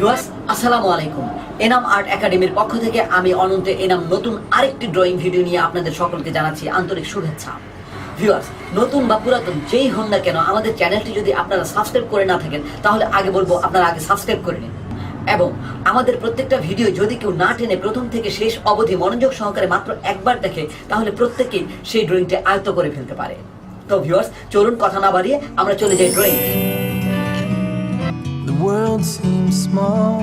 Viewers আসসালামু আলাইকুম। Enam art একাডেমির পক্ষ থেকে আমি অনন্ত এনাম নতুন আরেকটি ড্রয়িং ভিডিও নিয়ে আপনাদের সকলকে জানাচ্ছি আন্তরিক শুভেচ্ছা। ভিউয়ার্স, নতুন বা পুরাতন যেই হন না কেন আমাদের চ্যানেলটি যদি আপনারা সাবস্ক্রাইব করে না থাকেন তাহলে আগে বলবো আপনারা আগে সাবস্ক্রাইব করে নিন, এবং আমাদের প্রত্যেকটা ভিডিও যদি কেউ না টেনে প্রথম থেকে শেষ অবধি মনোযোগ সহকারে মাত্র একবার দেখে তাহলে প্রত্যেকেই সেই ড্রয়িংটি আয়ত্ত করে ফেলতে পারে। তো ভিউয়ার্স, চলুন কথা না বাড়িয়ে আমরা চলে যাই drawing. The world seems small.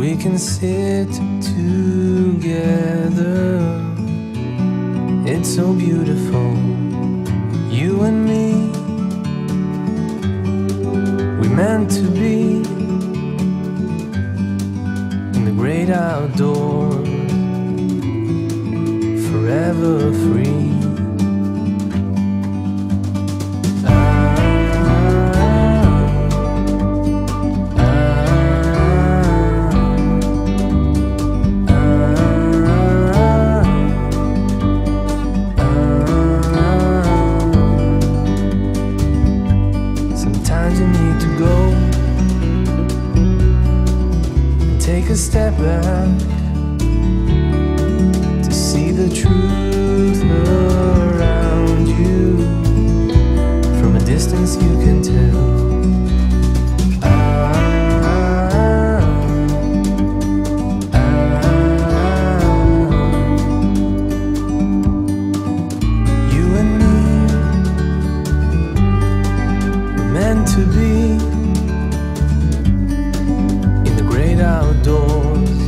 We can sit together. It's so beautiful, you and me. We meant to be in the great outdoors, forever free. Take a step back to see the truth around you. From a distance you can tell. You and me were meant to be outdoors,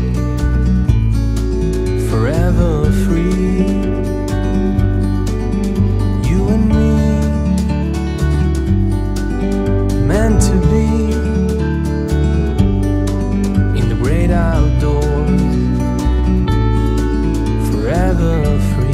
forever free. You and me, meant to be in the great outdoors, forever free.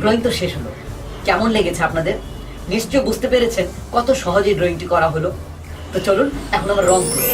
Drawing তো শেষ হলো, কেমন লেগেছে আপনাদের? নিশ্চয় বুঝতে পেরেছেন কত সহজে ড্রয়িংটি করা হলো। তো চলুন এখন আমরা রং করি।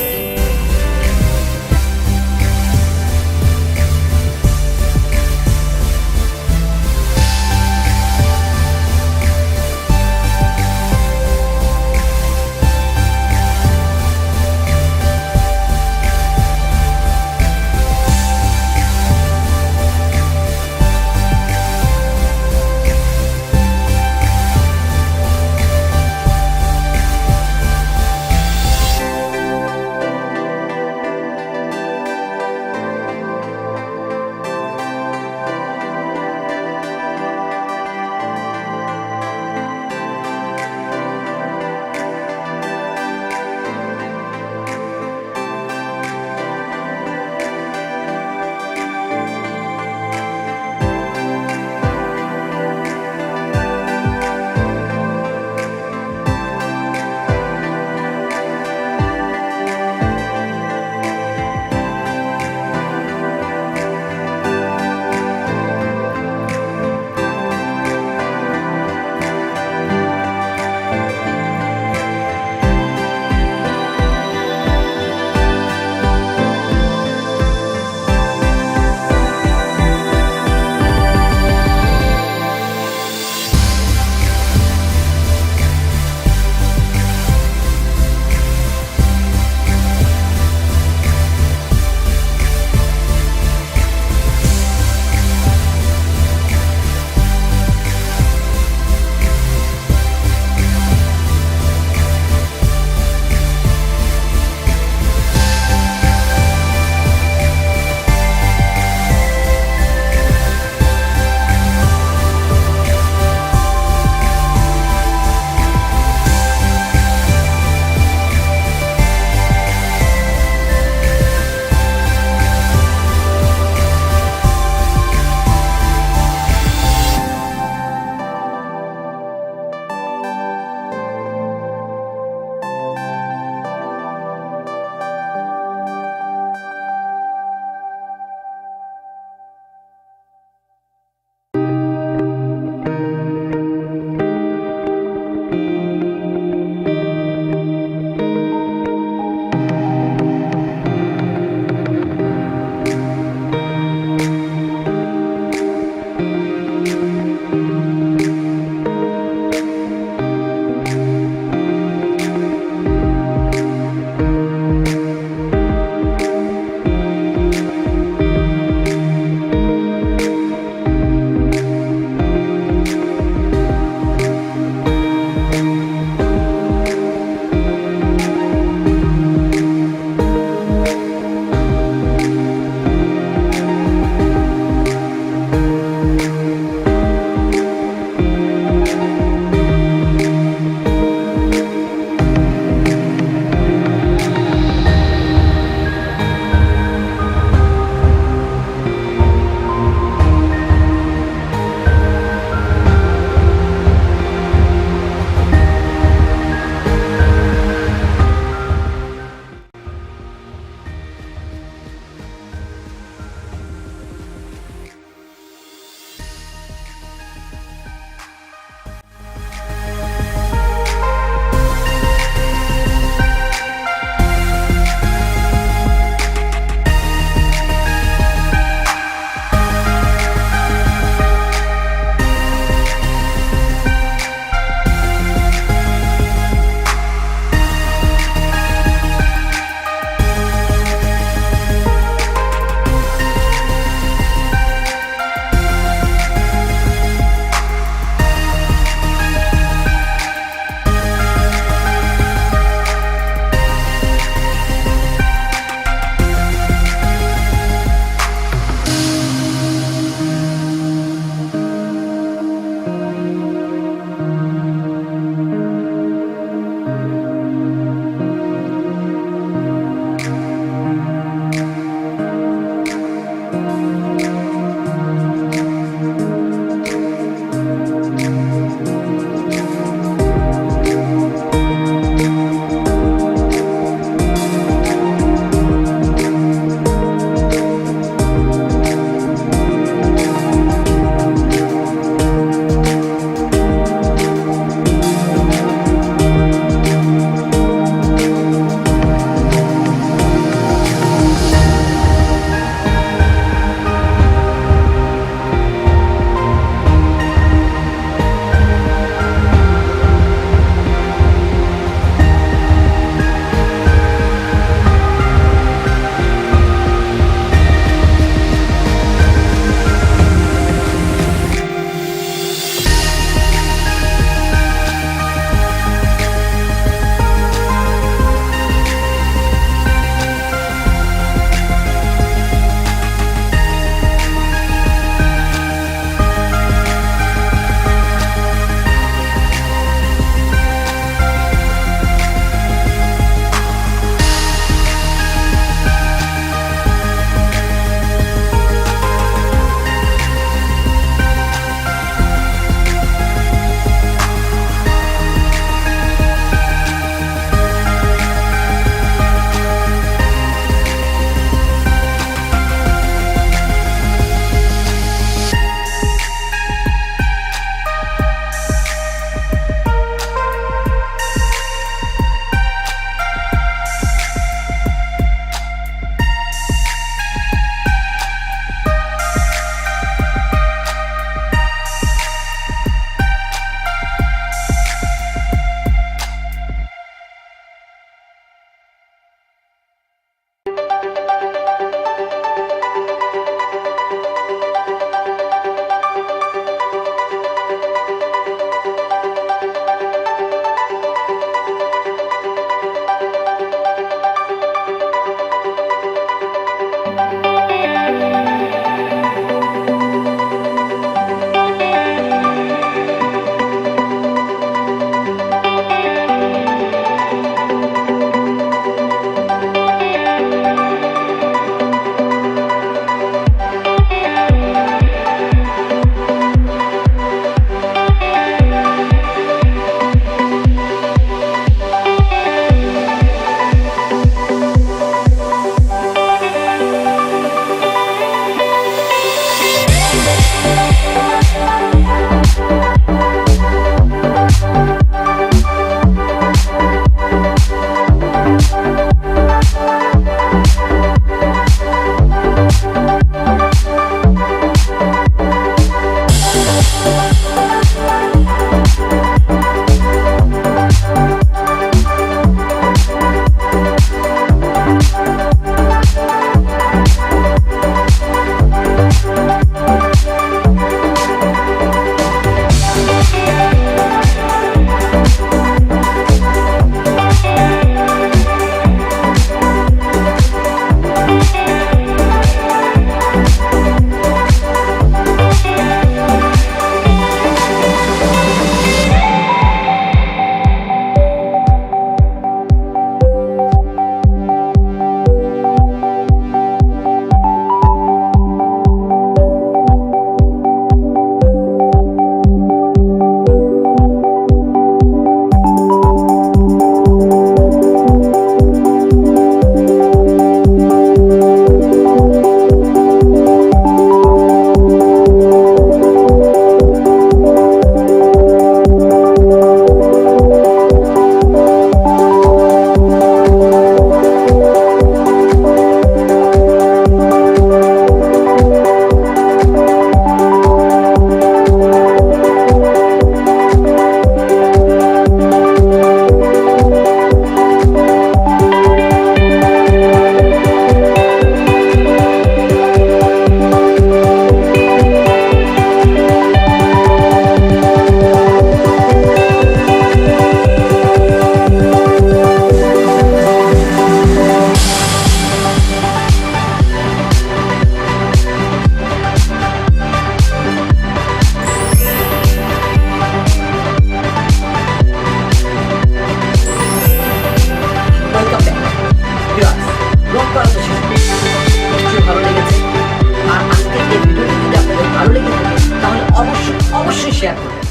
শেয়ার করবেন।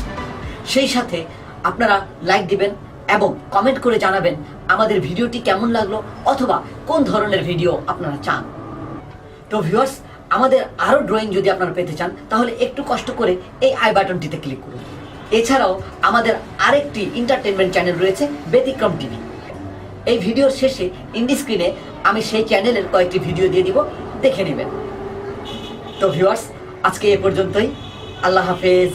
সেই সাথে আপনারা লাইক দিবেন এবং কমেন্ট করে জানাবেন আমাদের ভিডিওটি কেমন লাগলো অথবা কোন ধরনের ভিডিও আপনারা চান। তো ভিউয়ার্স, আমাদের আরও ড্রয়িং যদি আপনারা পেতে চান তাহলে একটু কষ্ট করে এই আই বাটনটিতে ক্লিক করুন। এছাড়াও আমাদের আরেকটি এন্টারটেনমেন্ট চ্যানেল রয়েছে ব্যতিক্রম টিভি। এই ভিডিওর শেষে ইন্ডি স্ক্রিনে আমি সেই চ্যানেলের কয়েকটি ভিডিও দিয়ে দিব, দেখে নেবেন। তো ভিউয়ার্স, আজকে এ পর্যন্তই। আল্লাহ হাফেজ।